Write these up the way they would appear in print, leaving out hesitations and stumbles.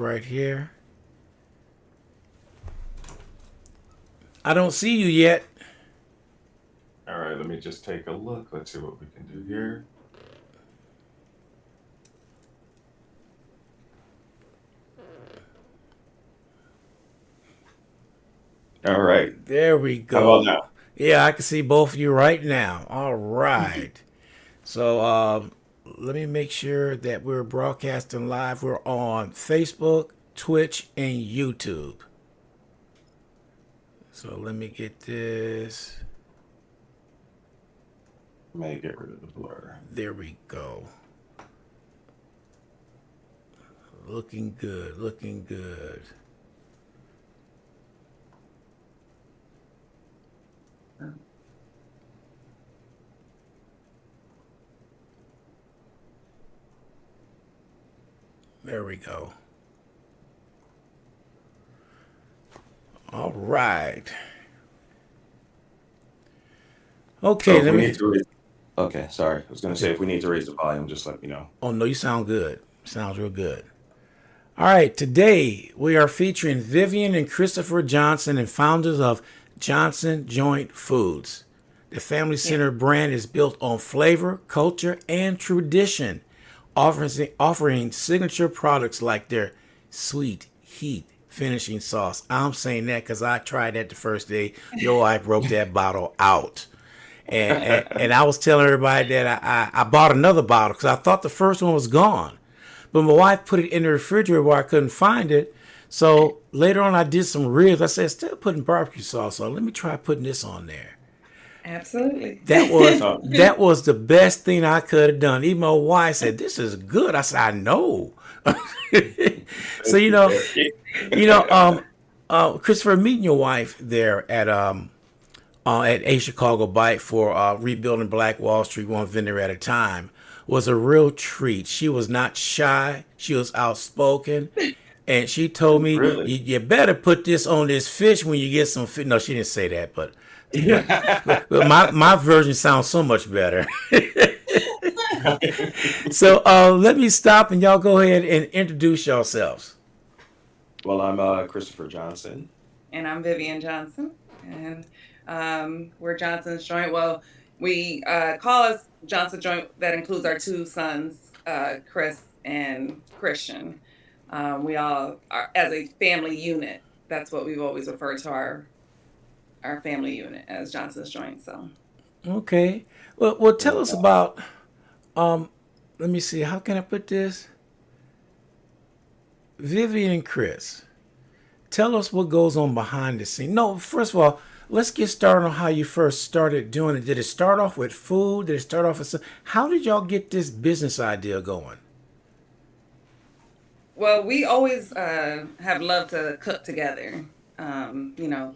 right here. I don't see you yet. All right, let me just take a look. Let's see what we can do here. All right. There we How about go. now? Yeah, I can see both of you right now. All right. So let me make sure that we're broadcasting live. We're on Facebook, Twitch, and YouTube. So let me get this. May get rid of the blur. There we go. Looking good, looking good. There we go. All right. So Okay, if let we me. need to raise, okay, sorry. I was going to say if we need to raise the volume, just let me know. Oh, no, you sound good. Sounds real good. All right, today we are featuring Vivian and Christopher Johnson, and founders of Johnson Joint Foods. The family Yeah. centered brand is built on flavor, culture, and tradition, offering signature products like their sweet heat finishing sauce. I'm saying that because I tried that the first day. Yo, I broke that bottle out. And I was telling everybody that I bought another bottle because I thought the first one was gone. But my wife put it in the refrigerator where I couldn't find it. So later on, I did some ribs. I said, instead of putting barbecue sauce on, let me try putting this on there. Absolutely. That was Oh, that was the best thing I could have done. Even my wife said, "This is good." I said, "I know." So thank you, thank you. you know, Christopher, meeting your wife there at A Chicago Bite for rebuilding Black Wall Street one vendor at a time was a real treat. She was not shy. She was outspoken. And she told me, Really? you better put this on this fish when you get some fish. No, she didn't say that, but my version sounds so much better. So let me stop and y'all go ahead and introduce yourselves. Well, I'm Christopher Johnson. And I'm Vivian Johnson. And we're Johnson's Joint. Well, we call us Johnson Joint. That includes our two sons, Chris and Christian. We all are as a family unit. That's what we've always referred to our family unit as Johnson's Joint. So Okay. Well, tell And us about. Let me see. How can I put this? Vivian and Chris. Tell us what goes on behind the scene. No, first of all, let's get started on how you first started doing it. Did it start off with food? Did it start off with how did y'all get this business idea going? well, we always have loved to cook together.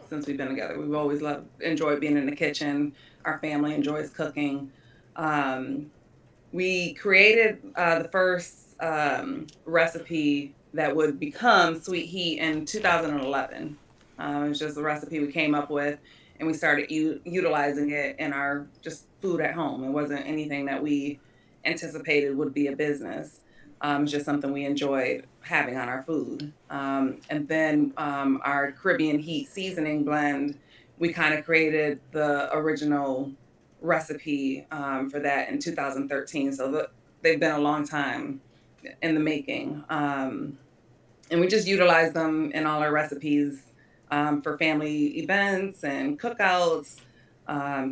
Since we've been together, we've always enjoyed being in the kitchen. Our family enjoys cooking. Um, we created the first recipe that would become Sweet Heat in 2011. It was just a recipe we came up with, and we started utilizing it in our just food at home. It wasn't anything that we anticipated would be a business. It's just something we enjoyed having on our food. And then our Caribbean Heat seasoning blend, we kind of created the original recipe for that in 2013. So they've been a long time in the making. And we just utilize them in all our recipes for family events and cookouts,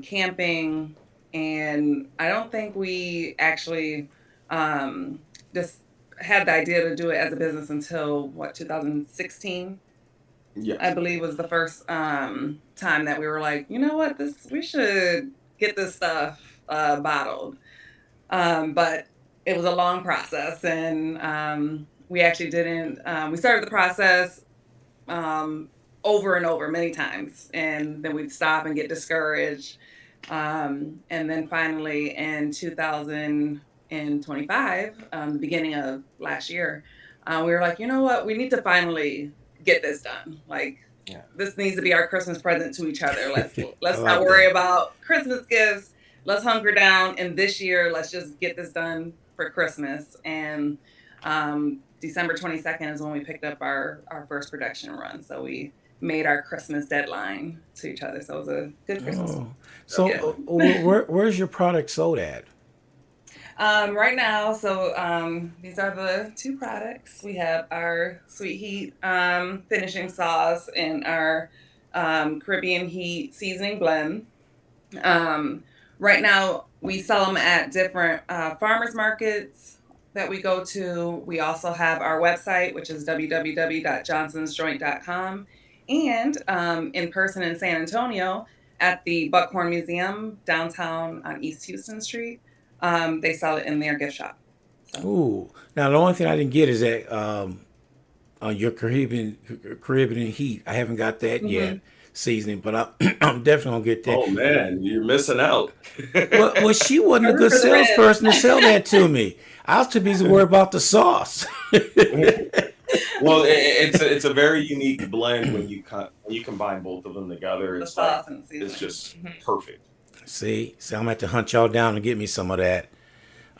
camping. And I don't think we actually just had the idea to do it as a business until what, 2016? I yes. believe was the first time that we were like, you know what, this we should get this stuff bottled. But it was a long process, and we actually didn't. We started the process um, over and over many times, and then we'd stop and get discouraged. And then finally, in 2025, the beginning of last year, we were like, you know what, we need to finally get this done. Like, Yeah. this needs to be our Christmas present to each other. I Let's not like worry that. about Christmas gifts. Let's hunker down, and this year let's just get this done for Christmas. And December 22nd is when we picked up our first production run. So we made our Christmas deadline to each other. So it was a good Christmas Oh, so gift. where's your product sold at? Right now, so these are the two products. We have our Sweet Heat finishing sauce and our Caribbean Heat seasoning blend. Um, right now, we sell them at different farmers markets that we go to. We also have our website, which is www.johnsonsjoint.com, and in person in San Antonio at the Buckhorn Museum downtown on East Houston Street. They sell it in their gift shop. So, Ooh, now the only thing I didn't get is that on your Caribbean heat. I haven't got that yet mhm. seasoning, but I'm definitely gonna get that. Oh man, you're missing out. Well, she wasn't a I root good for the red. salesperson to sell that to me. I was too busy worried about the sauce. Well, it's a very unique blend when when you combine both of them together. The It's like sauce and the it's seasoning. just Mhm. perfect. See, I'm gonna have to hunt y'all down and get me some of that.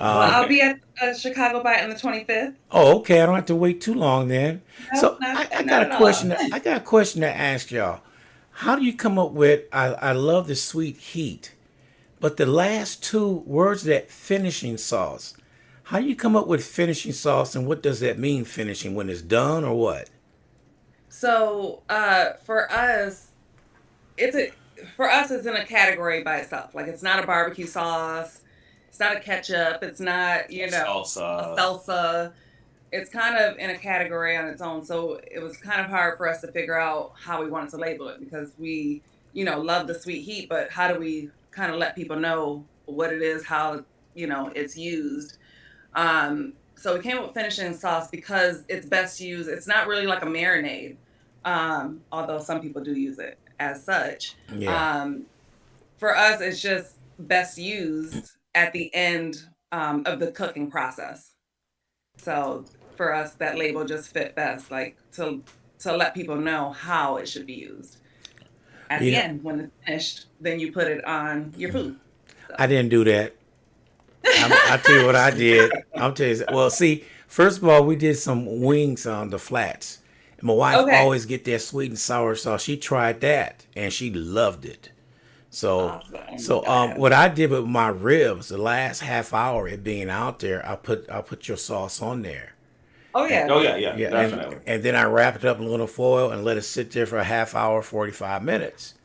Well, I'll be at Chicago Bite on the 25th. Oh, okay. I don't have to wait too long then. No, So not I got not a at all. question. I got a question to ask y'all. How do you come up with? I love the sweet heat, but the last two words, that finishing sauce. How do you come up with finishing sauce, and what does that mean, finishing, when it's done or what? So, for us, it's a for us it's in a category by itself. Like it's not a barbecue sauce, it's not a ketchup, it's not, a Salsa. salsa. It's kind of in a category on its own. So it was kind of hard for us to figure out how we wanted to label it because we, love the sweet heat, but how do we kind of let people know what it is, how, it's used. So we came up with finishing sauce because it's best used. It's not really like a marinade, although some people do use it as such. Yeah, Um, for us, it's just best used at the end of the cooking process. So for us, that label just fit best, like to let people know how it should be used. At you the know, end, when it's finished, then you put it on your food. I So. didn't do that. I tell you what I did. I'll tell you. Well, see, first of all, we did some wings on the flats. And my wife Okay. always get that sweet and sour sauce. She tried that and she loved it. So, Awesome. so Good. what I did with my ribs, the last half hour it being out there, I put your sauce on there. Oh And, yeah. Oh yeah, yeah, yeah, and definitely. and then I wrap it up in aluminum foil and let it sit there for a half hour, 45 minutes.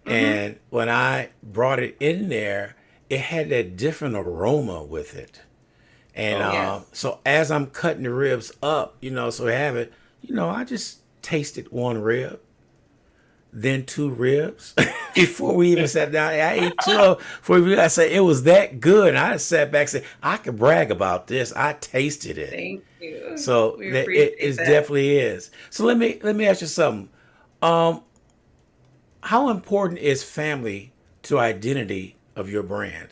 Mm-hmm. And when I brought it in there, it had that different aroma with it. And Oh yeah. Yes. so as I'm cutting the ribs up, so I have it, I just tasted one rib, then two ribs before we even sat down. I ate two before I said it was that good. And I just sat back and said, I could brag about this. I tasted it. Thank you. So We that it appreciate is that. definitely is. So let me ask you something. How important is family to identity of your brand?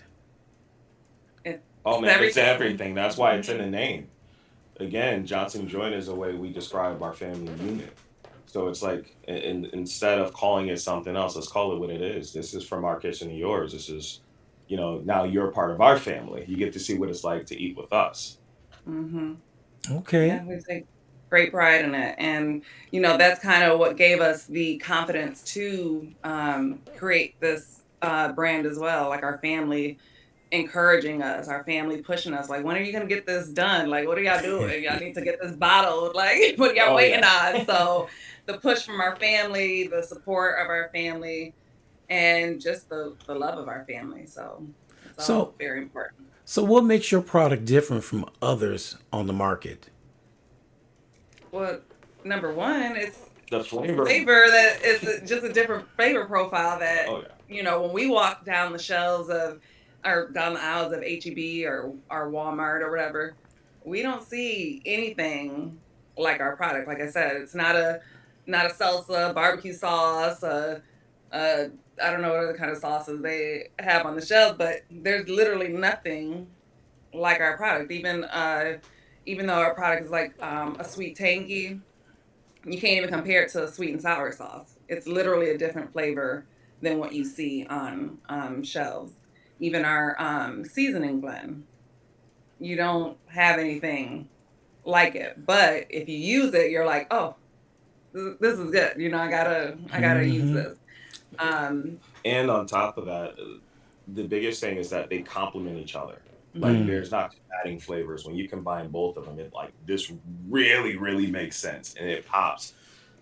Oh It's man, it's everything. everything. That's why it's in the name. Again, Johnson Joint is the way we describe our family unit. So it's like, instead of calling it something else, let's call it what it is. This is from our kitchen to yours. This is, now you're part of our family. You get to see what it's like to eat with us. Mm-hmm. Okay. Yeah, we take great pride in it. And, that's kind of what gave us the confidence to create this brand as well. Like our family encouraging us, our family pushing us, like, when are you going to get this done? Like, what are y'all doing? Y'all need to get this bottled. Like, what are y'all Oh waiting yeah. on? So the push from our family, the support of our family, and just the love of our family. So it's all So very important. so what makes your product different from others on the market? Well, number one, it's The flavor. flavor that is just a different flavor profile that, Oh yeah. when we walk down the shelves of or down the aisles of HEB or Walmart or whatever, we don't see anything like our product. Like I said, it's not a salsa, barbecue sauce, uh I don't know what other kind of sauces they have on the shelf, but there's literally nothing like our product. Even though our product is like a sweet tangy, you can't even compare it to a sweet and sour sauce. It's literally a different flavor than what you see on shelves. Even our seasoning blend, you don't have anything like it. But if you use it, you're like, oh, this is good. I gotta use Hmm. this. Um, And on top of that, the biggest thing is that they complement each other. Like mhm. Mm. there's not adding flavors. When you combine both of them, it like this really, really makes sense and it pops.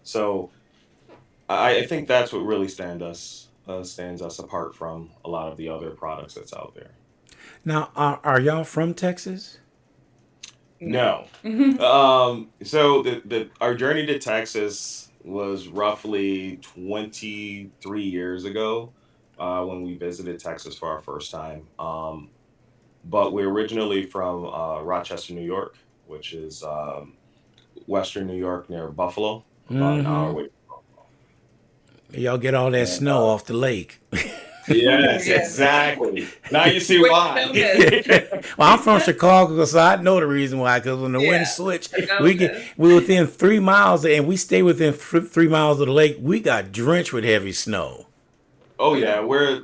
So I think that's what really stands us apart from a lot of the other products that's out there. Now, are y'all from Texas? No. No. So the our journey to Texas was roughly 23 years ago, when we visited Texas for our first time. But we're originally from Rochester, New York, which is Western New York near Buffalo, about an hour Hmm. away. Y'all get all that And snow off the lake. yes, Yeah. exactly. Now you see Quick why. notice. Well, I'm from Chicago, so I know the reason why. Because when the wind Yeah. switch, Quick notice. we within 3 miles, and we stay within 3 miles of the lake. We got drenched with heavy snow. Oh yeah, where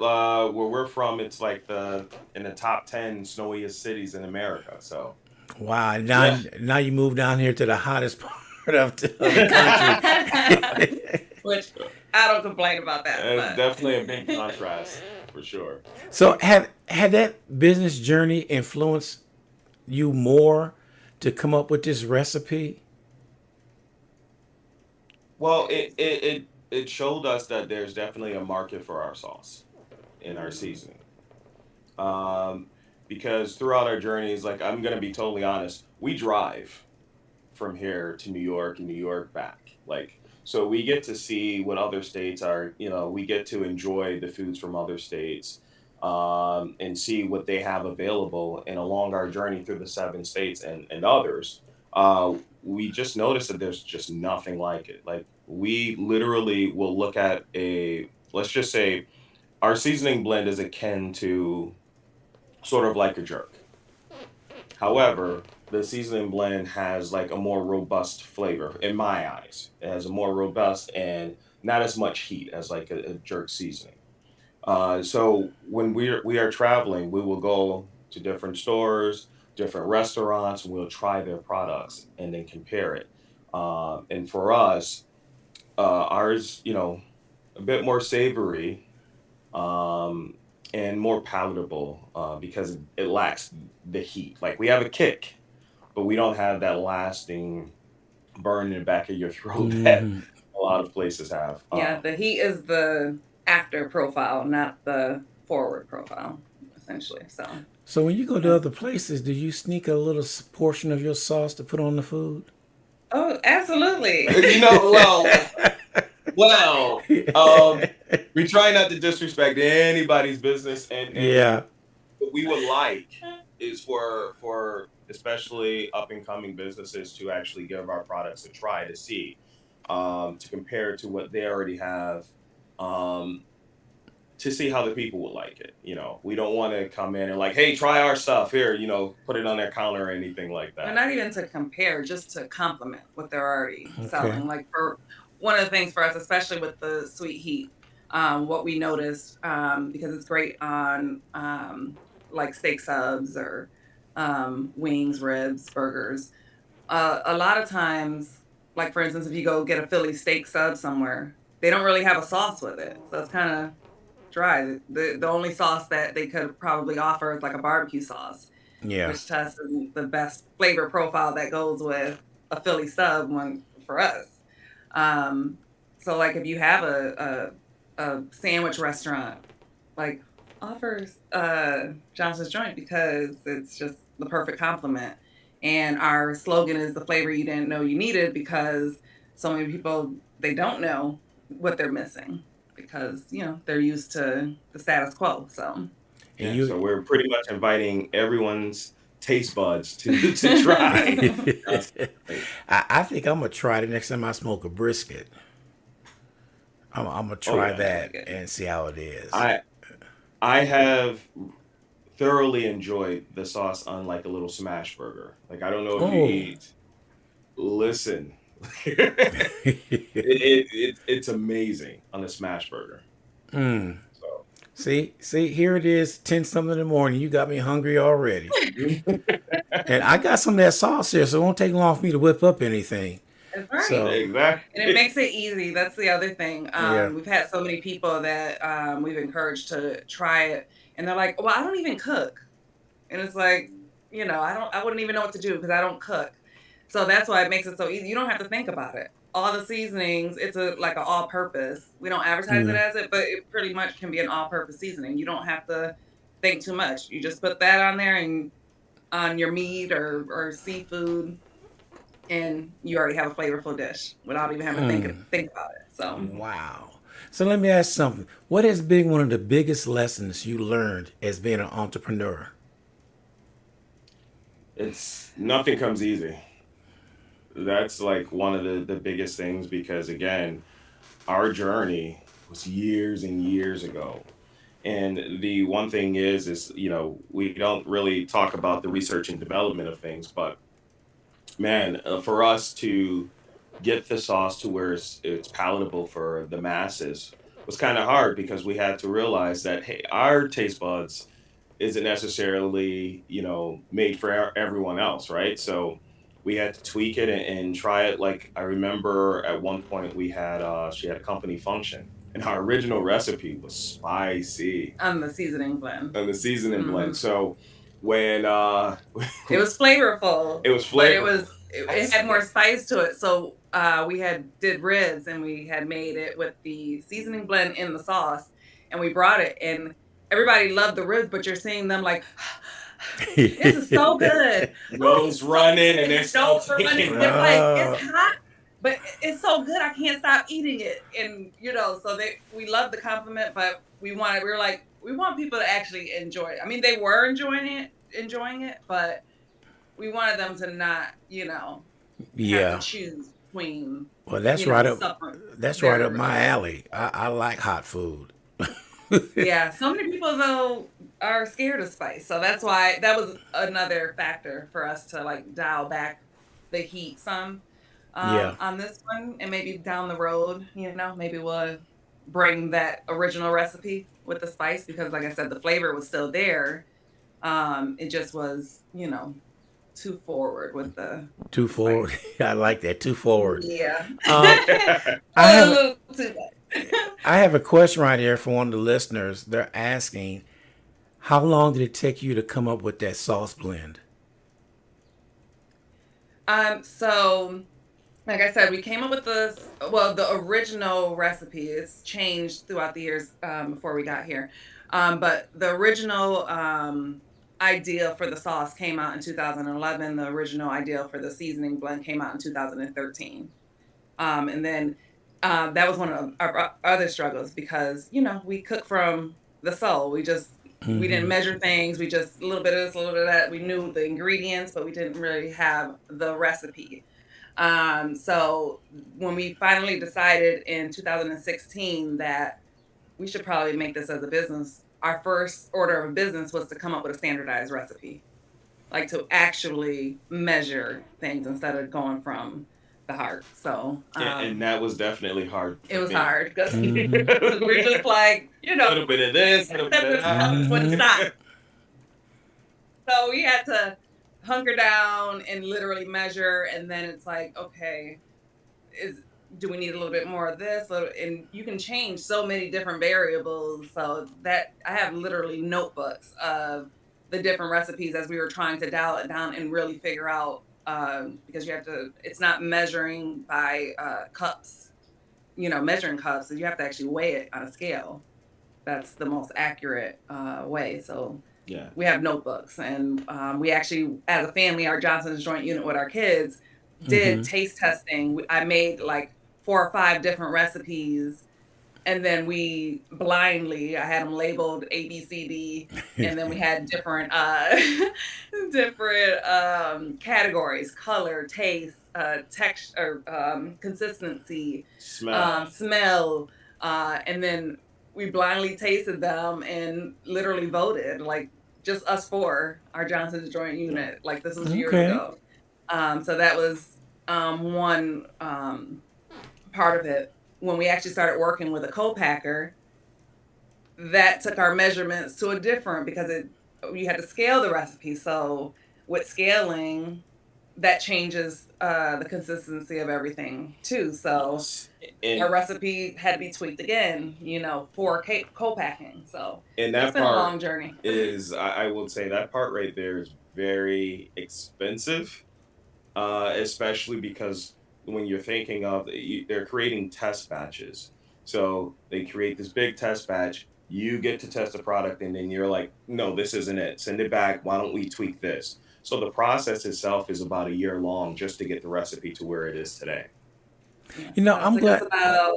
we're from, it's like the in the top 10 snowiest cities in America. So Wow! yeah, Now you move down here to the hottest part of the country. Which I don't complain about that, it's but definitely a big contrast for sure. So, had that business journey influenced you more to come up with this recipe? Well, it showed us that there's definitely a market for our sauce in our seasoning. Um, because throughout our journeys, like I'm gonna be totally honest, we drive from here to New York and New York back. Like, so we get to see what other states are, we get to enjoy the foods from other states, and see what they have available. And along our journey through the 7 states and others, we just noticed that there's just nothing like it. Like, we literally will look at let's just say, our seasoning blend is akin to sort of like a jerk. However, the seasoning blend has like a more robust flavor in my eyes. It has a more robust and not as much heat as like a jerk seasoning. So when we are traveling, we will go to different stores, different restaurants, and we'll try their products and then compare it. And for us, ours, a bit more savory, um, and more palatable, because it lacks the heat. Like we have a kick, but we don't have that lasting burn in the back of your throat that Hmm. a lot of places have. yeah, the heat is the after profile, not the forward profile, essentially. So So, when you go to yeah. other places, do you sneak a little portion of your sauce to put on the food? Oh, absolutely. Well, well, um, we try not to disrespect anybody's business, and Yeah. what we would like is for especially up and coming businesses to actually give our products a try to see, to compare to what they already have, um, to see how the people would like it. We don't want to come in and like, hey, try our stuff here, put it on their counter or anything like And that. not even to compare, just to complement what they're already Okay. selling. Like for one of the things for us, especially with the sweet heat, what we noticed, because it's great on like steak subs or wings, ribs, burgers. A lot of times, like for instance, if you go get a Philly steak sub somewhere, they don't really have a sauce with it. So it's kind of dry. The only sauce that they could probably offer is like a barbecue sauce, Yeah. which to us is the best flavor profile that goes with a Philly sub one for us. Um, so like if you have a sandwich restaurant, like offers Johnson's joint because it's just the perfect complement. And our slogan is the flavor you didn't know you needed because so many people they don't know what they're missing because they're used to the status quo. So And Yeah, you. so we're pretty much inviting everyone's taste buds to to try. Constantly. I think I'm gonna try the next time I smoke a brisket. I'm gonna Oh try yeah, really that good. and see how it is. I I have thoroughly enjoyed the sauce on like a little smash burger. Like I don't know if you Oh. eat. Listen, it's amazing on the smash burger. Mm. So. See, here it is, 10 something in the morning. You got me hungry already. And I got some of that sauce here, so it won't take long for me to whip up anything. That's right. So, And it Exactly. makes it easy. That's the other thing. yeah. We've had so many people that we've encouraged to try it, and they're like, "Well, I don't even cook," and it's like, I wouldn't even know what to do because I don't cook. So that's why it makes it so easy. You don't have to think about it. All the seasonings, it's like an all-purpose. We don't advertise it Mm. as it, but it pretty much can be an all-purpose seasoning. You don't have to think too much. You just put that on there and on your meat or seafood, and you already have a flavorful dish without even having to think about it. So, Wow. So let me ask something. What has been one of the biggest lessons you learned as being an entrepreneur? It's nothing comes easy. That's like one of the biggest things because again, our journey was years and years ago. And the one thing is we don't really talk about the research and development of things, but man, for us to get the sauce to where it's palatable for the masses was kind of hard because we had to realize that hey, our taste buds isn't necessarily made for everyone else, right? So we had to tweak it and try it. Like I remember at one point we had she had a company function and our original recipe was spicy on the seasoning blend. and the seasoning blend. Hmm. So when It was flavorful, it was but flavorful. it had more spice to it. So we had did ribs and we had made it with the seasoning blend in the sauce, and we brought it, and everybody loved the ribs. But you're seeing them like, this is so good. Oh, Nose running and they're their still nose are running. taking They're like, it's Uh, hot, but it's so good. I can't stop eating it. And so we love the compliment, but we were like, we want people to actually enjoy it. I mean, they were enjoying it, but we wanted them to not, have to yeah. choose between, Well, suffering that's right their up my alley. I like hot food. yeah. So many people though are scared of spice. So that's why that was another factor for us to like dial back the heat some Yeah. on this one, and maybe down the road, maybe we'll bring that original recipe with the spice because like I said, the flavor was still there. It just was, too forward with Too the spice. forward. I like that. Too forward. Yeah. Um, I A have little too much. I have a question right here for one of the listeners. They're asking, how long did it take you to come up with that sauce blend? So like I said, we came up with the original recipe. It's changed throughout the years before we got here. But the original idea for the sauce came out in 2011. The original idea for the seasoning blend came out in 2013. And then that was one of our other struggles because, we cook from the soul. We didn't measure things. We just a little bit of this, a little bit of that. We knew the ingredients, but we didn't really have the recipe. So when we finally decided in 2016 that we should probably make this as a business, our first order of business was to come up with a standardized recipe, like to actually measure things instead of going from the heart. So And that was definitely hard it for was me. hard because Mm-hmm. we're just like, A little bit of this, a little bit of wouldn't Mm-hmm. stop. that. So we had to hunker down and literally measure, and then it's like, okay, is do we need a little bit more of this? And you can change so many different variables. So that I have literally notebooks of the different recipes as we were trying to dial it down and really figure out because you have to. It's not measuring by cups. Measuring cups. You have to actually weigh it on a scale. That's the most accurate way. So Yeah. we have notebooks, and we actually, as a family, our Johnson's joint unit with our kids did Mm-hmm. taste testing. I made like 4 or 5 different recipes, and then we blindly, I had them labeled A, B, C, D, and then we had different different categories: color, taste, texture, consistency, Smell. smell, and then we blindly tasted them and literally voted, like just us four, our Johnson's joint Yeah. unit. Like this was years Okay. ago. So that was one part of it. When we actually started working with a co-packer, that took our measurements to a different, because you had to scale the recipe. So with scaling, that changes the consistency of everything too. So Yes. our And recipe had to be tweaked again, for co-packing. So it's that been a part long journey. is, I will say that part right there is very expensive, especially because when you're thinking of, they're creating test batches. So they create this big test batch. You get to test the product, and then you're like, no, this isn't it. Send it back. Why don't we tweak this? So the process itself is about a year long just to get the recipe to where it is today. Yeah. You know, It I'm took us glad.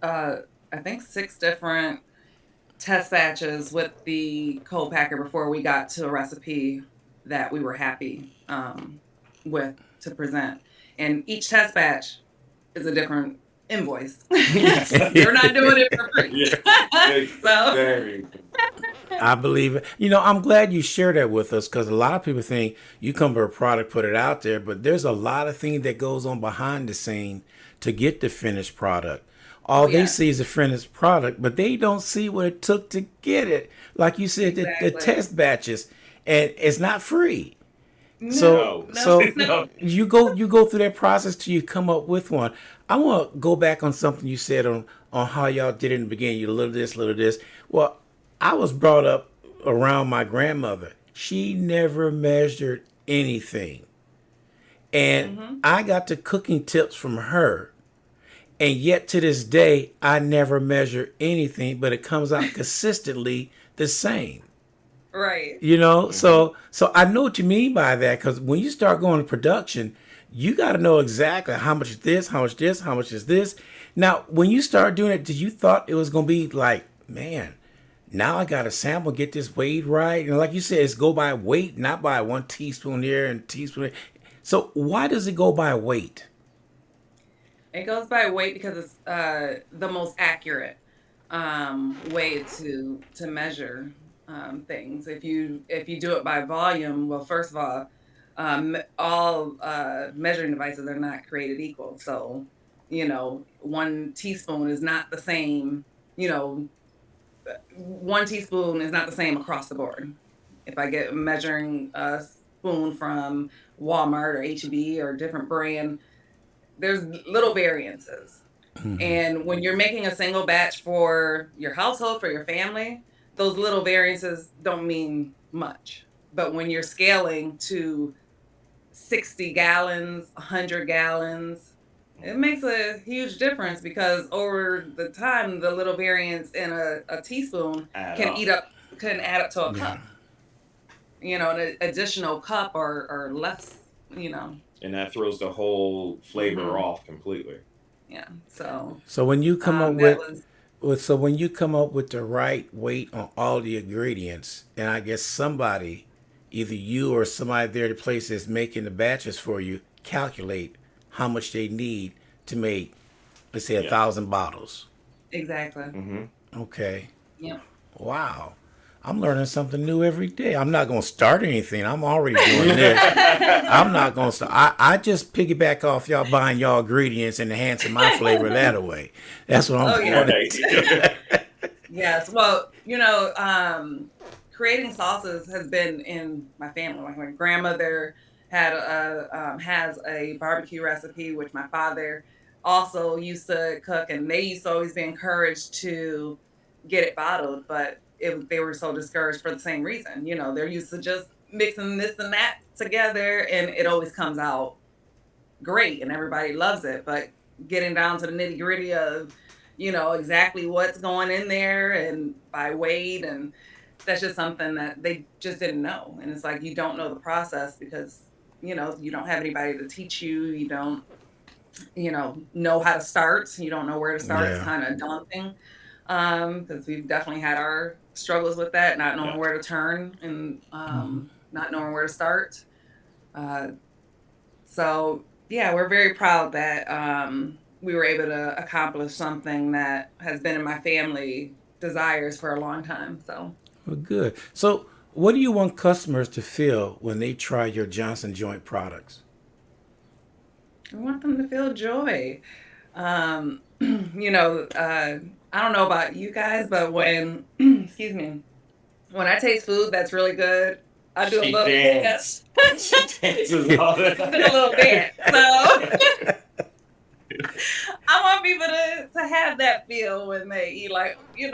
about, I think, 6 different test batches with the co-packer before we got to a recipe that we were happy with to present. And each test batch is a different invoice. They're not doing it for free. Yeah, So, very. I believe it. You know, I'm glad you shared that with us because a lot of people think you come to a product, put it out there, but there's a lot of things that goes on behind the scene to get the finished product. oh All they yeah, see is the finished product, but they don't see what it took to get it. Like you said, the exactly. test batches, and it's not free. No, So, No, no, so it's not. no. you go through that process till you come up with one. I want to go back on something you said on how y'all did it in the beginning. You little this, little this. Well, I was brought up around my grandmother. She never measured anything, and Hmm. I got the cooking tips from her. And yet to this day, I never measure anything, but it comes out consistently the same. Right. You know, Hmm. so I know what you mean by that because when you start going to production, you got to know exactly how much is this, how much this, how much is this. Now, when you start doing it, did you thought it was gonna be like, man, now I got to sample, get this weighed right, and like you said, it's go by weight, not by 1 teaspoon here and teaspoon there. So why does it go by weight? It goes by weight because it's the most accurate way to measure things. If you do it by volume, well, first of all measuring devices are not created equal. So, 1 teaspoon is not the same. You know, 1 teaspoon is not the same across the board. If I get measuring a spoon from Walmart or HEB or different brand, there's little variances. And when you're making a single batch for your household, for your family, those little variances don't mean much. But when you're scaling to 60 gallons, 100 gallons, it makes a huge difference because over the time, the little variance in a teaspoon Add can up. eat up, can add up to a Yeah. cup, an additional cup or less, you know. And that throws the whole flavor Hmm. off completely. Yeah. So So when you come up that was, so when you come up with the right weight on all the ingredients, and I guess somebody, either you or somebody there at the place that's making the batches for you, calculate how much they need to make, let's say, a Yeah. thousand bottles. exactly. Hmm. Okay. Yep. Wow. I'm learning something new every day. I'm not going to start anything. I'm already doing this. I'm not going to start. I just piggyback off y'all buying y'all ingredients and enhancing my flavor that way. That's what I'm Oh going yeah. to Right. do. Yes. Well, creating sauces has been in my family. Like my grandmother has a barbecue recipe, which my father also used to cook, and they used to always be encouraged to get it bottled, but they were so discouraged for the same reason. They're used to just mixing this and that together, and it always comes out great and everybody loves it. But getting down to the nitty gritty of, exactly what's going in there and by weight, and that's just something that they just didn't know. And it's like you don't know the process because, you don't have anybody to teach you. You don't, know how to start. You don't know where to start. It's Yeah. kind of daunting. Because we've definitely had our struggles with that, not knowing Yeah. where to turn and not knowing where to start. Uh, so yeah, we're very proud that we were able to accomplish something that has been in my family desires for a long time. So Well, good. So, what do you want customers to feel when they try your Johnson Joint products? I want them to feel joy. I don't know about you guys, but when, excuse me, when I taste food that's really good, I do a She little dance. dance. She dances all the I do a little dance. So I want people to have that feel when they eat, like, "Ooh,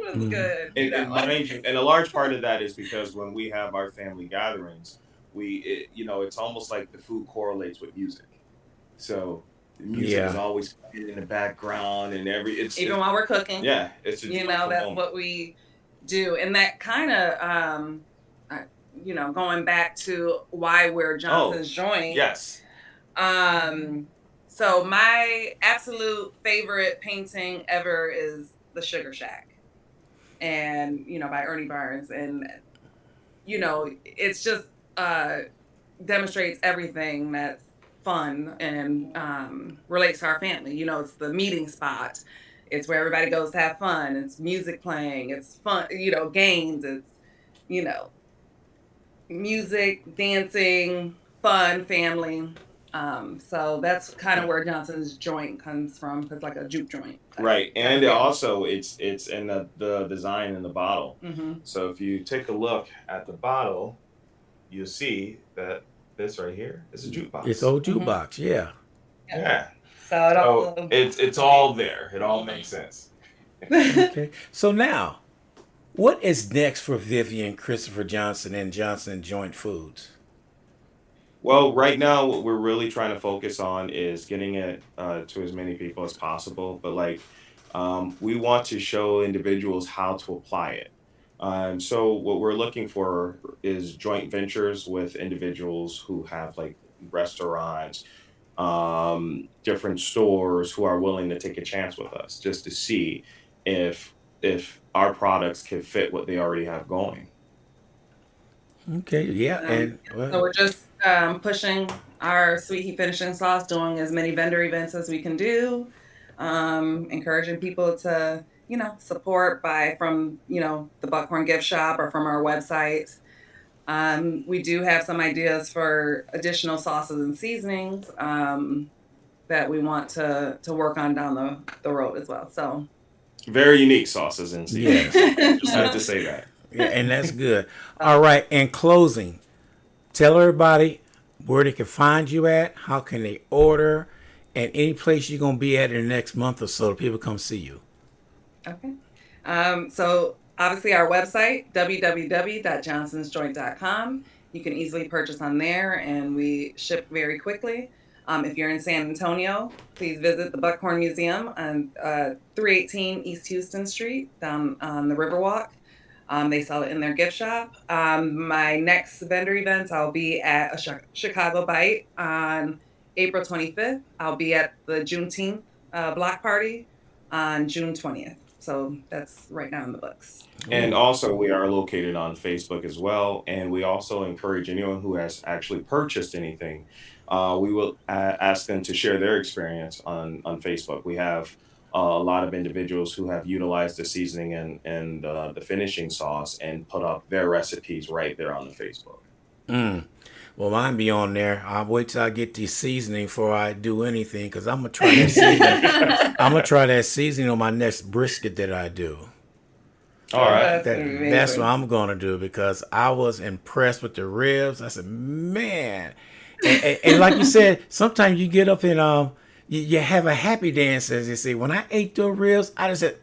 it's Mhm. good," And mind you, and a large part of that is because when we have our family gatherings, it's almost like the food correlates with music. So the music is Yeah. always playing in the background, and Even while we're cooking, it's a joyful that's moment. what we do. And that kinda, going back to why we're Oh, Johnson's Joint. yes. Um, so my absolute favorite painting ever is The Sugar Shack, and by Ernie Barnes, and it's just uh demonstrates everything that's fun and relates to our family. It's the meeting spot. It's where everybody goes to have fun. It's music playing. It's fun. Games. It's you know music, dancing, fun, family. So that's kind of where Johnson's Joint comes from. It's like a juke joint Right, type of and feel. also it's in the design in the bottle. Hmm. So if you take a look at the bottle, you'll see that this right here is a It's jukebox. old Hmm. jukebox. Yeah. Yeah. Yeah. So it So all. it's all there. It all makes sense. Okay. So now, what is next for Vivian Christopher Johnson and Johnson Joint Foods? Well, right now, what we're really trying to focus on is getting it to as many people as possible. But we want to show individuals how to apply it. So what we're looking for is joint ventures with individuals who have like restaurants, different stores who are willing to take a chance with us just to see if our products can fit what they already have going. Okay. Yeah. And So well, we're just pushing our sweet heat finishing sauce, doing as many vendor events as we can do, encouraging people to, support by from, the Buckhorn gift shop or from our website. We do have some ideas for additional sauces and seasonings that we want to work on down the road as well. So Very unique sauces and yes. seasonings. Just have Yeah. to say that. Yeah. And that's good. All right. In closing, tell everybody where they can find you at, how can they order, and any place you're gonna be at in the next month or so that people come see you. okay. So obviously our website, www.johnsonsjoint.com. You can easily purchase on there and we ship very quickly. If you're in San Antonio, please visit the Buckhorn Museum on 318 East Houston Street down on the Riverwalk. They sell it in their gift shop. My next vendor events, I'll be at a Chicago Bite on April 25th. I'll be at the Juneteenth block party on June 20th. So that's right now in the books. And Ooh. also, we are located on Facebook as well. And we also encourage anyone who has actually purchased anything, we will ask them to share their experience on Facebook. We have a lot of individuals who have utilized the seasoning and the finishing sauce and put up their recipes right there on the Facebook. Mm. Well, mine be on there. I'll wait till I get the seasoning before I do anything because I'm gonna try that seasoning. I'm gonna try that seasoning on my next brisket that I do. All right. That's That's what amazing. I'm gonna do because I was impressed with the ribs. I said, man, and like you said, sometimes you get up and you have a happy dance, as you say. When I ate the ribs, I just said,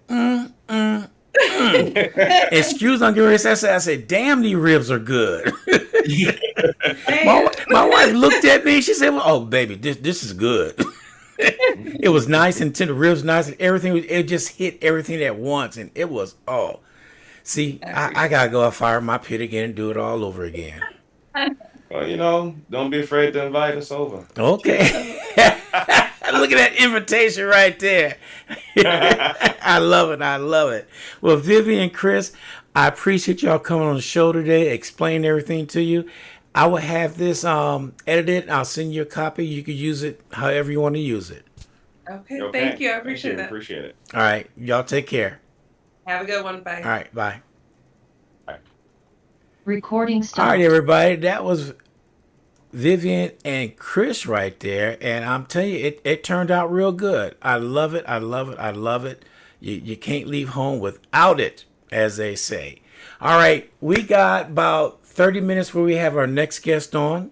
excuse me, I said, damn, these ribs are good. Hey, My wife looked at me. She said, well, "Oh, baby, this is good." It was nice and tender, ribs nice and everything. It just hit everything at once, and it was oh. See, I I appreciate gotta go out fire my pit again and do it all over again. it. Well, don't be afraid to invite us over. Okay. Look at that invitation right there. I love it. I love it. Well, Vivian and Chris, I appreciate y'all coming on the show today, explain everything to you. I will have this edited. I'll send you a copy. You can use it however you want to use it. Okay, thank Okay. you. I Thank appreciate you. that. Appreciate it. All right. Y'all take care. Have a good one. All Bye. right. Bye. Bye. Recording All right, stopped. everybody. That was Vivian and Chris right there, and I'm telling you, it turned out real good. I love it. I love it. I love it. You can't leave home without it, as they say. All right, we got about 30 minutes where we have our next guest on.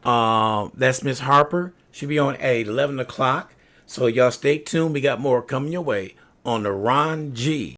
That's Miss Harper. She'll be on at 11 o'clock. So y'all stay tuned. We got more coming your way on the Ron G